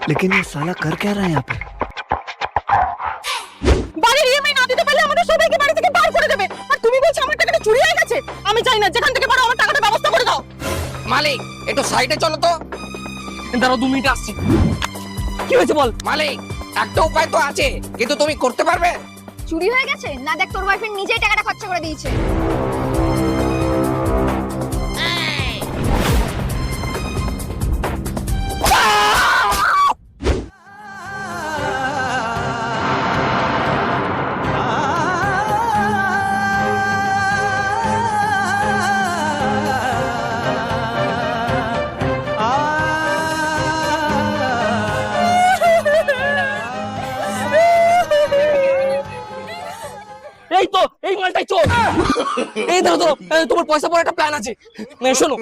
लेकिन ये साला कर क्या रहा है यहाँ पे? বাড়ির ইএমআই না দিতে পারলে আমাদের সবাইকে বাড়ি থেকে বার করে দেবে। আর তুমি বলছো আমার টাকাটা চুরি হয়ে গেছে। আমি চাই না, যেখান থেকে পারো আমার টাকাটা ব্যবস্থা করে দাও। মালিক একটু সাইডে চলো তো। দাঁড়াও 2 মিনিট আসছি। কি হয়েছে বল। মালিক একটা উপায় তো আছে, কিন্তু তুমি করতে পারবে? চুরি হয়ে গেছে না, দেখ তোর বয়ফ্রেন্ড নিজেই টাকাটা খরচা করে দিয়েছে। এই তো এই মালটাই চোর। এই ধরো ধরো, তোমার পয়সা পড়ার একটা প্ল্যান আছে। শোনো,